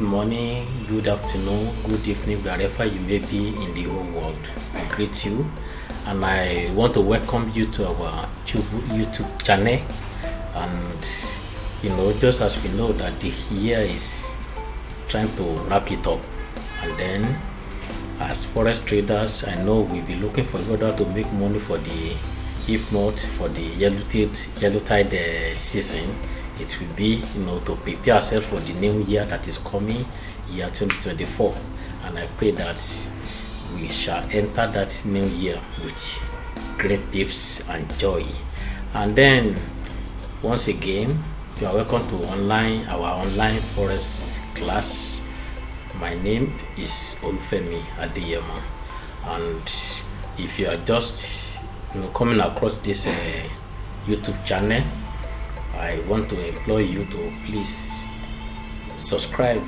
morning, good afternoon, good evening, wherever you may be in the whole world. I greet you and I want to welcome you to our YouTube channel. And just as we know that the year is trying to wrap it up, and then as forex traders, I know we'll be looking for order to make money for the, if not for the yellow tide season. It will be to prepare ourselves for the new year that is coming, year 2024, and I pray that we shall enter that new year with great tips and joy. And then once again, you are welcome to our online forex class. My name is Olufemi Adeyemo, and if you are just coming across this YouTube channel, I want to implore you to please subscribe.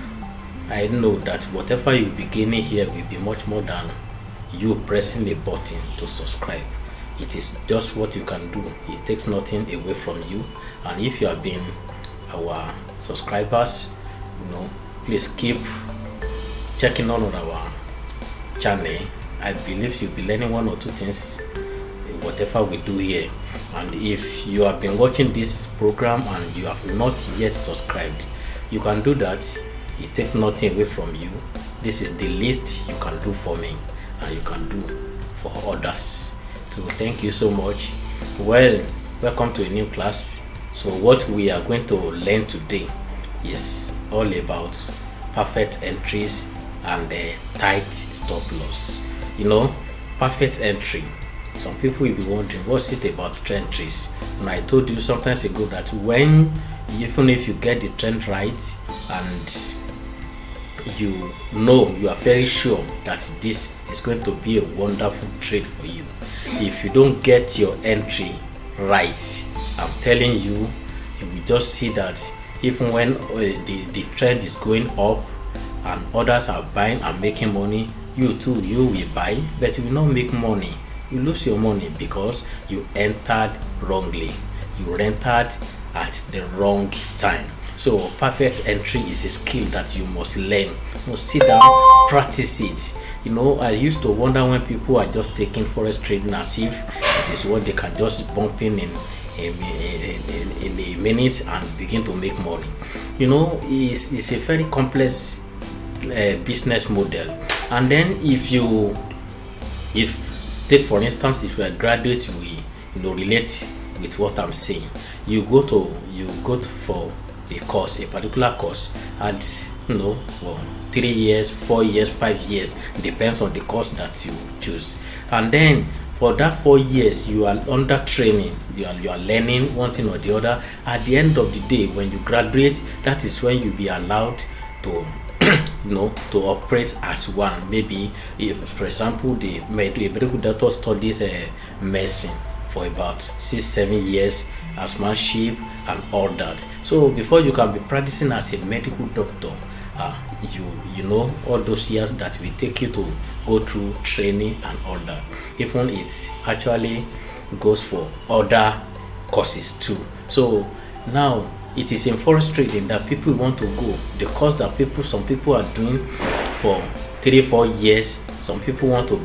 I know that whatever you be gaining here will be much more than you pressing a button to subscribe. It is just what you can do. It takes nothing away from you. And if you have been our subscribers, please keep checking on our channel. I believe you'll be learning one or two things whatever we do here. And if you have been watching this program and you have not yet subscribed, you can do that. It takes nothing away from you. This is the least you can do for me and you can do for others. So thank you so much. Well, welcome to a new class. So what we are going to learn today is all about perfect entries and tight stop loss. Perfect entry. Some people will be wondering, what's it about trend entries? And I told you sometimes ago that even if you get the trend right and you are very sure that this is going to be a wonderful trade for you, if you don't get your entry right, I'm telling you, you will just see that even when the trend is going up and others are buying and making money, you will buy, but you will not make money. You lose your money because you entered wrongly. You entered at the wrong time. So perfect entry is a skill that you must learn. You must sit down, practice it. I used to wonder when people are just taking forex trading as if it is what they can just bump in a minute and begin to make money. It's a very complex business model. And then take for instance, if you are a graduate, we relate with what I'm saying. You go for a course, a particular course, and 3 years, 4 years, 5 years, depends on the course that you choose. And then for that 4 years, you are under training. You are learning one thing or the other. At the end of the day, when you graduate, that is when you be allowed to to operate as one. Maybe if, for example, a medical doctor studies medicine for about 6-7 years, asthmanship and all that. So before you can be practicing as a medical doctor, all those years that will take you to go through training and all that. Even it actually goes for other courses too. So now it is in forex trading that people want to go. The course that some people are doing for 3-4 years, some people want to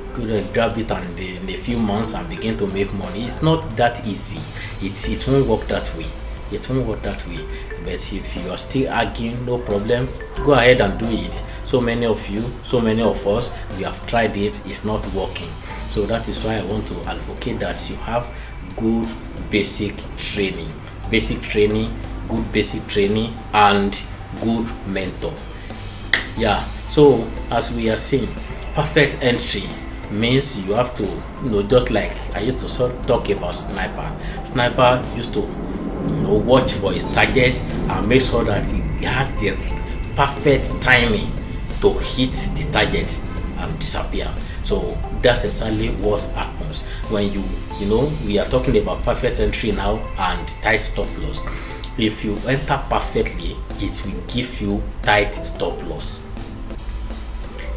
grab it and in a few months and begin to make money. It's not that easy. It won't work that way. It won't work that way. But if you are still arguing, no problem, go ahead and do it. So many of us, we have tried it. It's not working. So that is why I want to advocate that you have good basic training. Good basic training and good mentor. So as we are seeing, perfect entry means you have to just like I used to talk about sniper used to watch for his target and make sure that he has the perfect timing to hit the target and disappear. So that's exactly what happens when we are talking about perfect entry now and tight stop loss. If you enter perfectly, it will give you tight stop loss.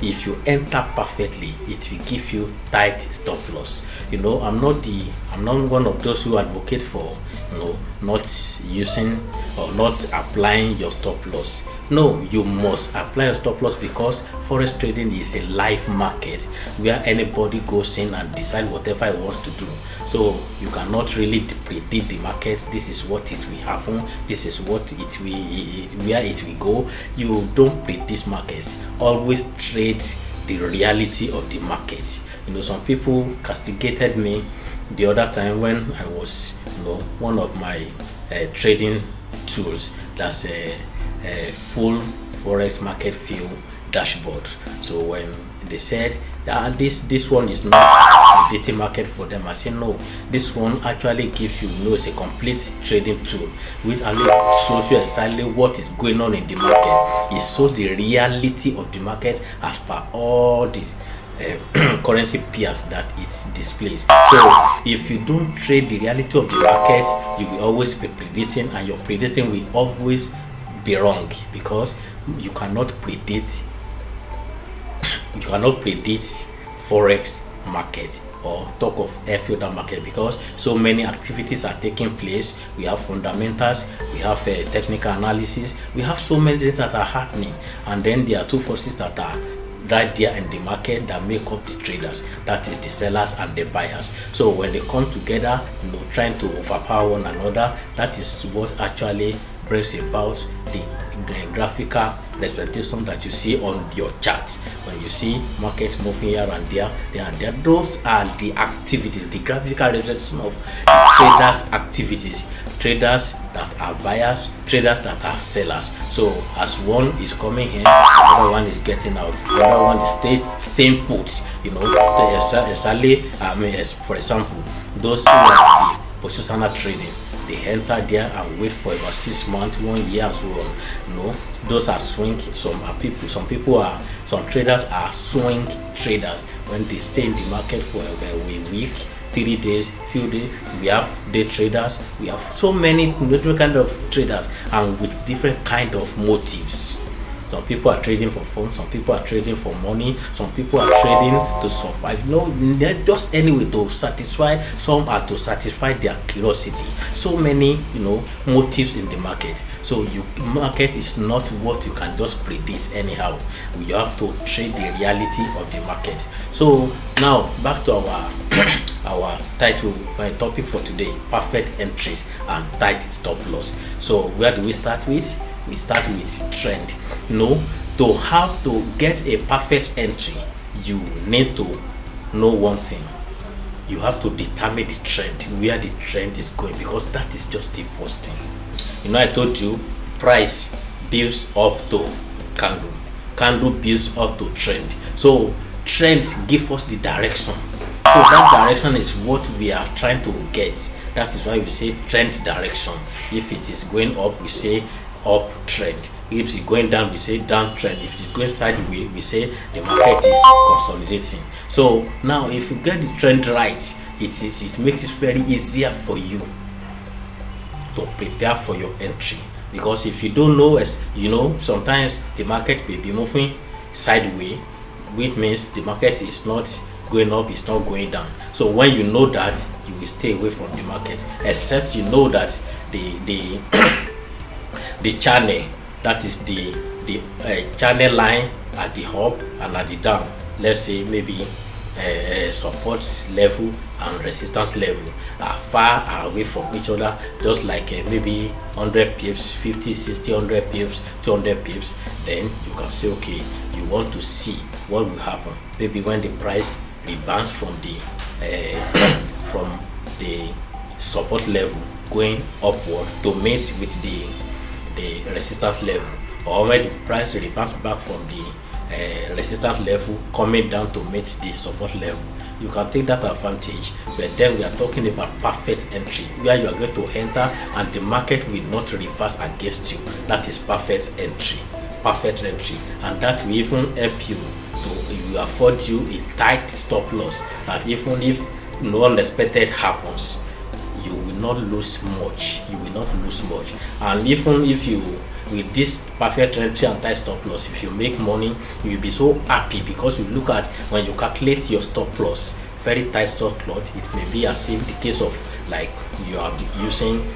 if you enter perfectly, it will give you tight stop loss. I'm not one of those who advocate for not using or not applying your stop loss. No, you must apply your stop loss, because forex trading is a live market where anybody goes in and decide whatever he wants to do. So you cannot really predict the market. This is what it will happen, this is what it will where it will go. You don't predict markets, always trade the reality of the market. Some people castigated me the other time when I was one of my trading tools, that's a full forex market view dashboard. So when they said that this one is not a dating market for them, I said no, this one actually gives you it's a complete trading tool which only shows you exactly what is going on in the market. It shows the reality of the market as per all the currency pairs that it displays. So if you don't trade the reality of the market, you will always be predicting, and your predicting will always be wrong, because you cannot predict forex market or talk of airfielder market, because so many activities are taking place. We have fundamentals, we have technical analysis, we have so many things that are happening, and then there are two forces that are right there in the market that make up the traders, that is the sellers and the buyers. So when they come together, trying to overpower one another, that is what actually brings about the graphical representation that you see on your chart. When you see markets moving here and there, those are the activities, the graphical representation of the traders' activities. Traders that are buyers, traders that are sellers. So as one is coming in, another one is getting out, another one is staying put. Exactly. For example, those who are the positional trading, they enter there and wait for about 6 months, 1 year as well. Those are swing. Some traders are swing traders. When they stay in the market for a week, 3 days, few days, we have day traders. We have so many different kind of traders, and with different kind of motives. Some people are trading for fun, some people are trading for money, some people are trading to survive. They're just anyway to satisfy. Some are to satisfy their curiosity. So many, motives in the market. So market is not what you can just predict anyhow. You have to trade the reality of the market. So now back to our title, my topic for today: perfect entries and tight stop loss. So where do we start with? We start with trend. To get a perfect entry, you need to know one thing. You have to determine the trend, where the trend is going, because that is just the first thing. I told you, price builds up to candle builds up to trend. So trend gives us the direction. So that direction is what we are trying to get. That is why we say trend direction. If it is going up, we say up trend. If it's going down, we say down trend. If it's going sideways, we say the market is consolidating. So now if you get the trend right, it makes it very easier for you to prepare for your entry. Because if you don't know, sometimes the market may be moving sideways, which means the market is not going up, it's not going down. So when you know that, you will stay away from the market, except you know that the the channel, that is the channel line at the up and at the down, let's say maybe support level and resistance level are far away from each other, just like maybe 100 pips, 50, 60, 100 pips, 200 pips, then you can say, okay, you want to see what will happen maybe when the price rebounds from the support level going upward to meet with the resistance level, or when the price rebounds back from the resistance level coming down to meet the support level. You can take that advantage. But then we are talking about perfect entry, where you are going to enter and the market will not reverse against you. That is perfect entry. And that will even help you to afford you a tight stop loss, that even if no unexpected happens, you will not lose much. And even if you with this perfect entry and tight stop loss, if you make money, you'll be so happy, because you look at when you calculate your stop loss, very tight stop loss, it may be as if the case of like you are using,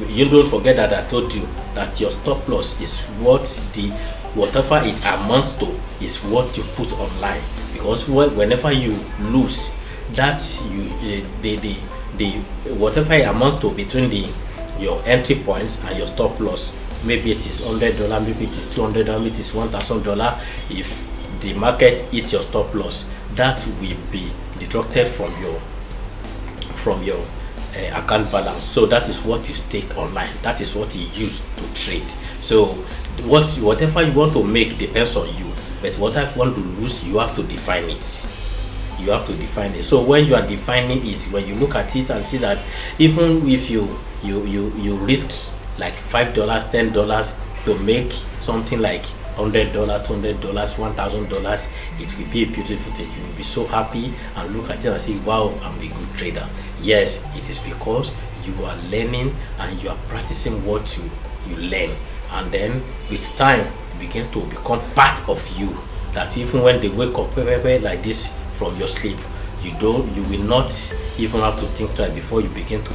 you don't forget that I told you that your stop loss is what the whatever it amounts to is what you put online, because whenever you lose that, you the whatever it amounts to between your entry points and your stop loss, maybe it is $100, maybe it is $200, maybe it is $1,000. If the market hits your stop loss, that will be deducted from your account balance. So that is what you stake online, that is what you use to trade. So whatever you want to make depends on you, but whatever you want to lose, you have to define it. You have to define it. So when you are defining it, when you look at it and see that even if you risk like $5, $10 to make something like $100, $200, $1,000, it will be a beautiful thing. You will be so happy and look at it and say, wow, I'm a good trader. Yes, it is because you are learning and you are practicing what you learn, and then with time it begins to become part of you, that even when they wake up like this from your sleep, you will not even have to think twice before you begin to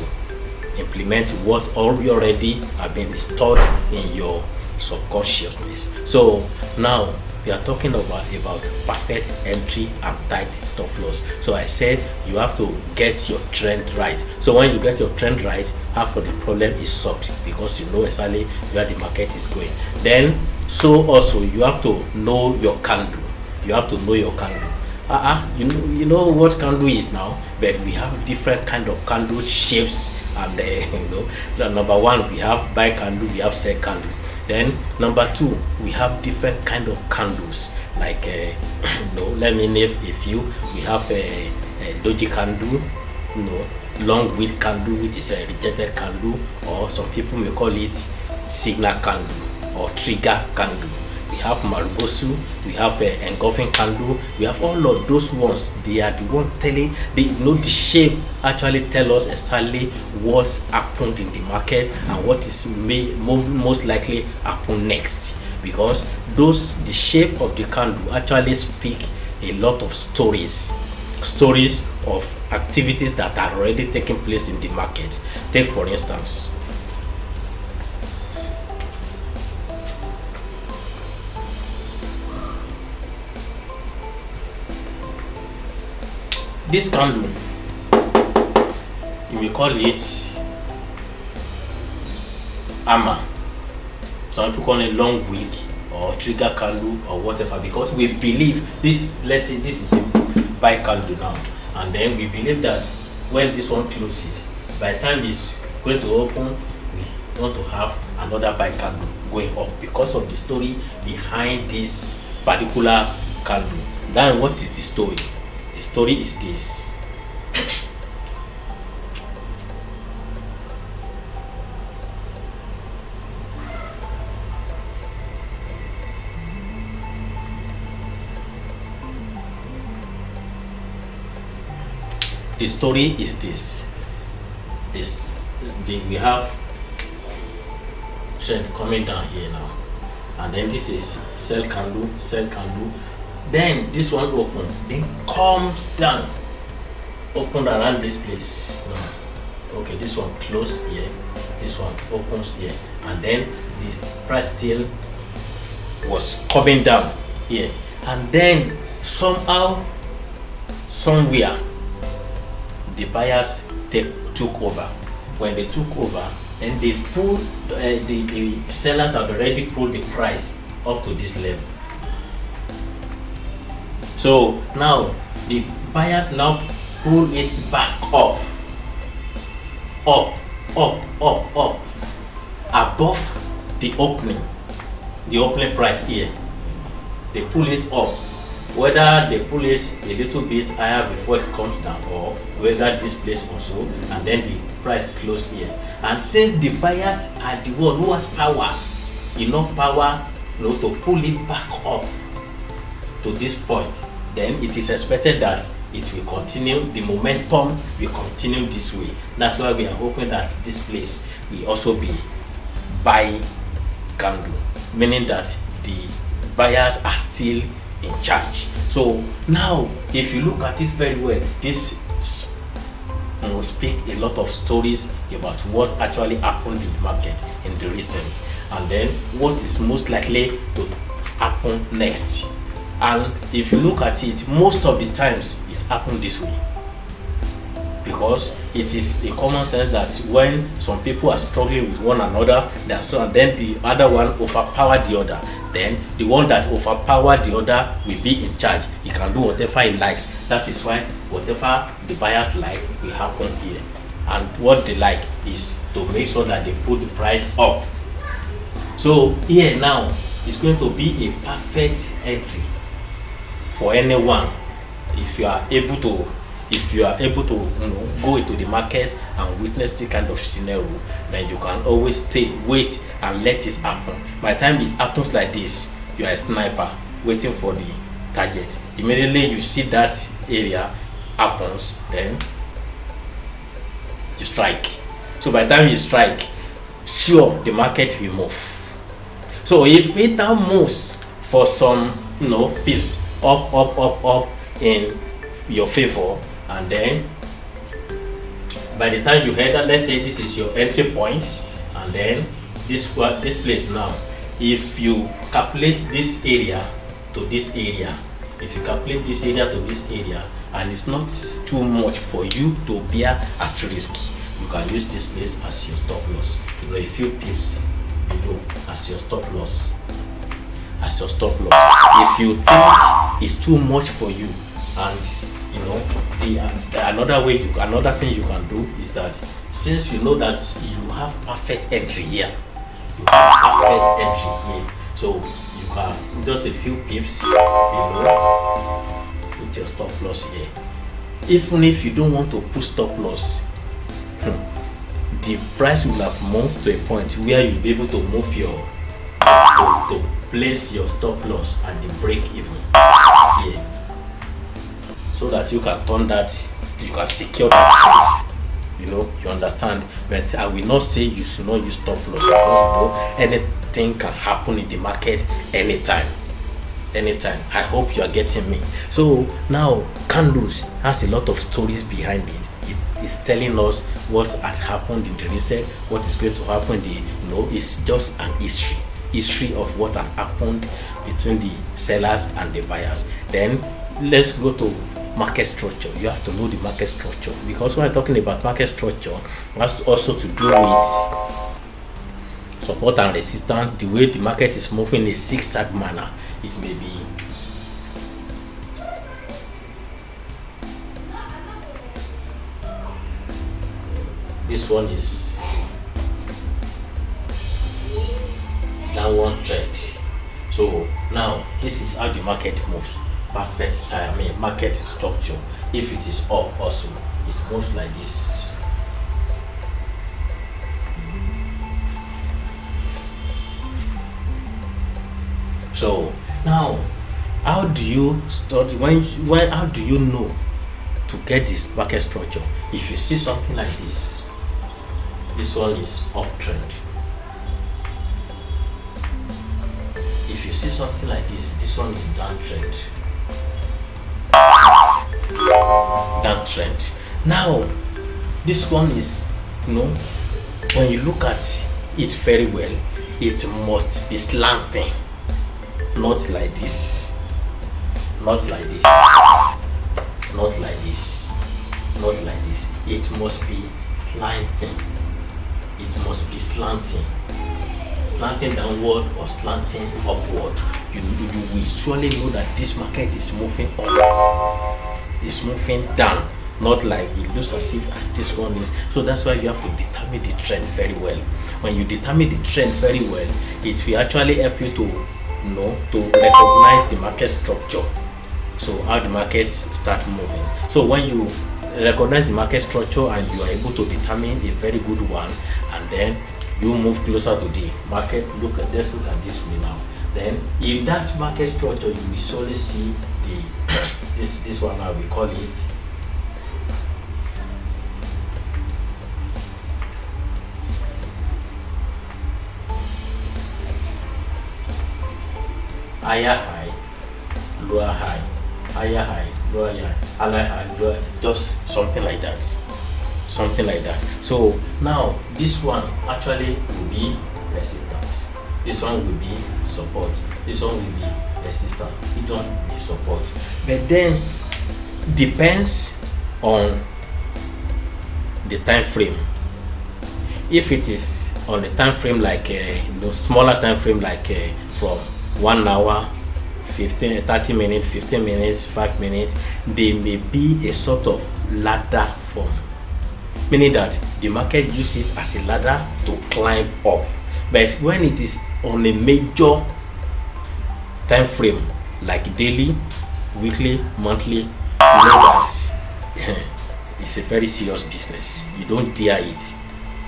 implement what already have been stored in your subconsciousness. So now we are talking about perfect entry and tight stop loss. So I said you have to get your trend right. So when you get your trend right, half of the problem is solved, because you know exactly where the market is going. Then so also you have to know your candle. You have to know your candle. You know what candle is now, but we have different kind of candle shapes, and number one, we have buy candle, we have sell candle. Then number two, we have different kind of candles, like let me name a few. We have a doji candle, long wick candle, which is a rejected candle, or some people may call it signal candle or trigger candle. We have Marubosu, we have engulfing candle, we have all of those ones. They are the one telling, the shape actually tell us exactly what's happened in the market and what is most likely happen next, because the shape of the candle actually speak a lot of stories of activities that are already taking place in the market. Take for instance, this candle, you may call it hammer, some people call it long wick or trigger candle or whatever, because we believe this, let's say this is a buy candle now, and then we believe that when this one closes, by the time it's going to open, we want to have another buy candle going up because of the story behind this particular candle. Then what is the story? The story is this. The story is this. We have trend coming down here now, and then this is sell candle. Then this one open, then comes down, open around this place. No. Okay, this one close here, this one opens here, and then the price still was coming down here, and then somehow, somewhere, the buyers took over. When they took over, and they pulled, the sellers have already pulled the price up to this level. So now the buyers now pull it back up above the opening price here. They pull it up, whether they pull it a little bit higher before it comes down, or whether this place also, and then the price close here. And since the buyers are the one who has enough power, to pull it back up to this point, then it is expected that it will continue, the momentum will continue this way. That's why we are hoping that this place will also be buy candle, meaning that the buyers are still in charge. So now if you look at it very well, this speak a lot of stories about what actually happened in the market in the recent, and then what is most likely to happen next. And if you look at it, most of the times it happens this way, because it is a common sense that when some people are struggling with one another, and then the other one overpower the other, then the one that overpowered the other will be in charge. He can do whatever he likes. That is why whatever the buyers like will happen here, and what they like is to make sure that they put the price up. So here now is going to be a perfect entry for anyone if you are able to go into the market and witness the kind of scenario. Then you can always wait and let it happen. By the time it happens like this, you are a sniper waiting for the target. Immediately you see that area happens, then you strike. So by the time you strike, sure, the market will move. So if it now moves for some pips up in your favor, and then by the time you enter, let's say this is your entry point, and then this place now, if you calculate this area to this area, and it's not too much for you to bear as risk, you can use this place as your stop loss. A few pips below as your stop loss. If you think it's too much for you, and another thing you can do is that, since you know that you have perfect entry here, so you can just a few pips below put your stop loss here. Even if you don't want to put stop loss, the price will have moved to a point where you'll be able to move to place your stop loss at the break even here, so that you can turn that, you can secure that trade. You understand. But I will not say you should not use stop loss, because anything can happen in the market anytime. I hope you are getting me. So now candles has a lot of stories behind it. It is telling us what had happened in the recent, what is going to happen. It's just an history of what had happened between the sellers and the buyers. Then let's go to market structure. You have to know the market structure, because when I'm talking about market structure, it has also to do with support and resistance. The way the market is moving in a zigzag manner, it may be this one is downward trend. So now this is how the market moves. Perfect market structure. If it is up also, it moves like this. So now, how do you study how do you know to get this market structure? If you see something like this one is uptrend. If you see something like this one is downtrend. Now this one is, when you look at it very well, it must be slanting, not like this, not like this, not like this, not like this. It must be slanting. It must be slanting downward or slanting upward. You will surely know that this market is moving up, it's moving down, not like it looks as if this one is. So that's why you have to determine the trend very well. When you determine the trend very well, it will actually help you to recognize the market structure. So how the markets start moving. So when you recognize the market structure and you are able to determine a very good one, and then you move closer to the market, let's look at this way now. Then in that market structure, you will solely see this one now, we call it higher high, lower high, higher high, lower high, higher high, lower, just something like that. Something like that. So now this one actually will be resistance. This one will be support. This one will be resistance. It one will be support. But then depends on the time frame. If it is on a time frame like smaller time frame like from 1 hour, 30 minutes, 15 minutes, 5 minutes, there may be a sort of ladder form, meaning that the market uses it as a ladder to climb up. But when it is on a major time frame like daily, weekly, monthly, you know that it's a very serious business. You don't dare it.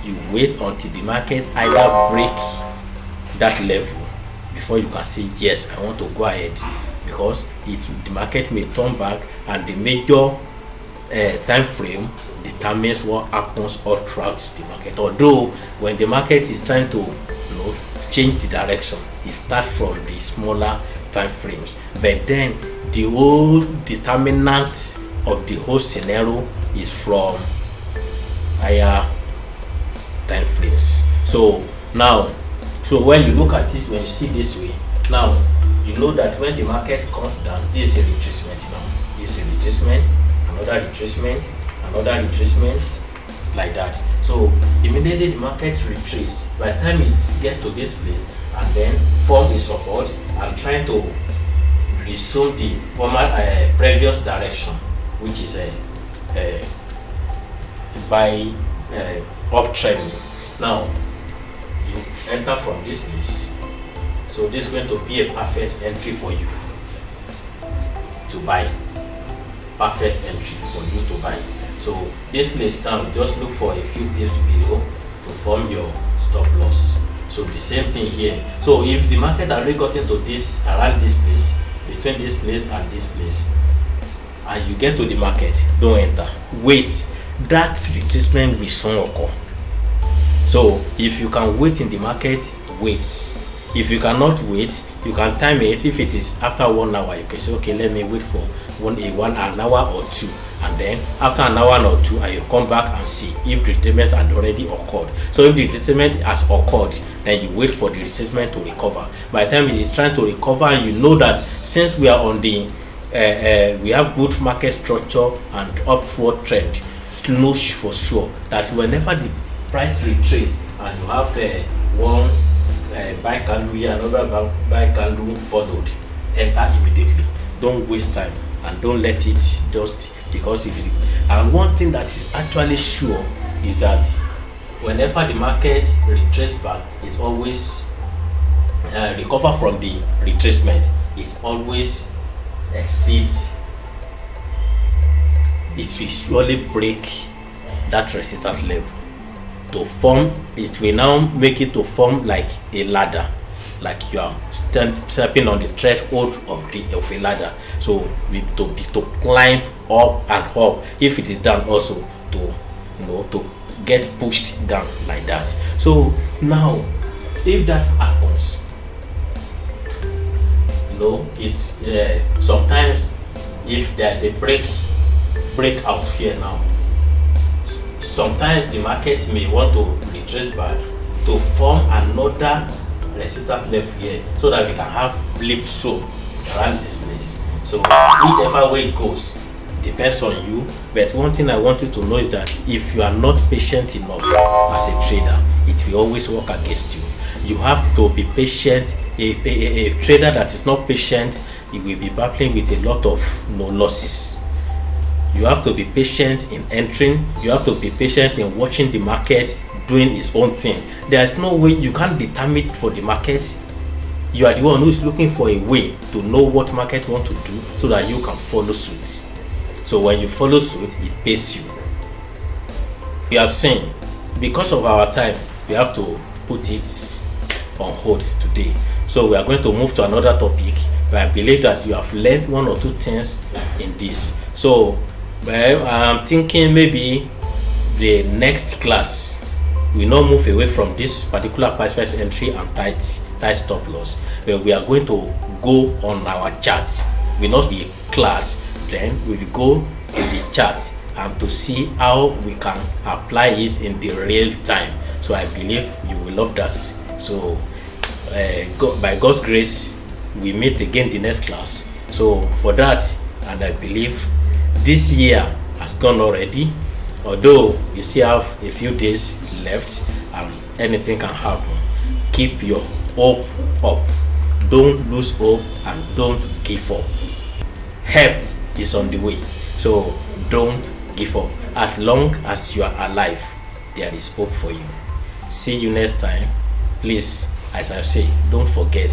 You wait until the market either break that level before you can say yes, I want to go ahead, because the market may turn back, and the major time frame determines what happens all throughout the market. Although when the market is trying to change the direction, it starts from the smaller time frames, but then the whole determinant of the whole scenario is from higher time frames. So now, when you look at this, when you see this way, now you know that when the market comes down, this is a retracement. Now this is a retracement, another retracement, another retracement, like that. So immediately the market retraces. By the time it gets to this place and then form a support and trying to resume the former previous direction, which is by uptrending. Now you enter from this place, so this is going to be a perfect entry for you to buy. Perfect entry for you to buy. So this place now, just look for a few pips below to form your stop loss. So the same thing here. So if the market already got into this, around this place, between this place and this place, and you get to the market, don't enter. Wait. That retracement will soon occur. So if you can wait in the market, wait. If you cannot wait, you can time it. If it is after 1 hour, you can say, okay, let me wait for an hour or two, and then after an hour or two, I will come back and see if the retracement had already occurred. So if the retracement has occurred, then you wait for the retracement to recover. By the time it is trying to recover, and you know that since we are on the we have good market structure and upward trend, know for sure that whenever the price retraces and you have one buy candle here, another buy candle followed, enter immediately. Don't waste time and don't let it just because and one thing that is actually sure is that whenever the market retraces back, it's always recover from the retracement. It's always exceeds. It will surely break that resistance level to form. It will now make it to form like a ladder, like you are stepping on the threshold of a ladder. So to climb up and up. If it is down, also to get pushed down like that. So now, if that happens, it's sometimes if there's a breakout here now, sometimes the markets may want to retrace back to form another resistance level here, so that we can have flip zone around this place. So whichever way it goes depends on you. But one thing I want you to know is that if you are not patient enough as a trader, it will always work against you. You have to be patient. A trader that is not patient, he will be battling with a lot of losses. You have to be patient in entering. You have to be patient in watching the market doing its own thing. There is no way you can't determine for the market. You are the one who is looking for a way to know what market want to do so that you can follow suit. So when you follow suit, it pays you. We have seen, because of our time, we have to put it on hold today. So we are going to move to another topic, but I believe that you have learned one or two things in this. So I'm thinking maybe the next class we now move away from this particular price entry and tight tight stop loss. But we are going to go on our charts. We not be a class, then we will go to the chart and to see how we can apply it in the real time. So I believe you will love that. So by God's grace, we meet again the next class. So for that, and I believe this year has gone already, although we still have a few days left and anything can happen. Keep your hope up. Don't lose hope and don't give up. Help is on the way, so don't give up. As long as you are alive, there is hope for you. See you next time. Please, as I say, don't forget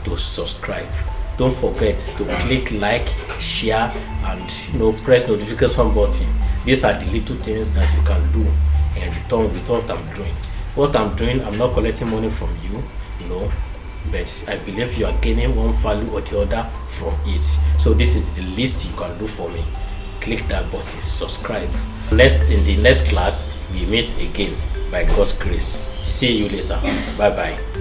to subscribe. Don't forget to click like, share, and press notification button. These are the little things that you can do in return with what I'm doing. What I'm doing, I'm not collecting money from you, but I believe you are gaining one value or the other from it. So this is the least you can do for me. Click that button, subscribe. In the next class, we meet again by God's grace. See you later. Bye bye.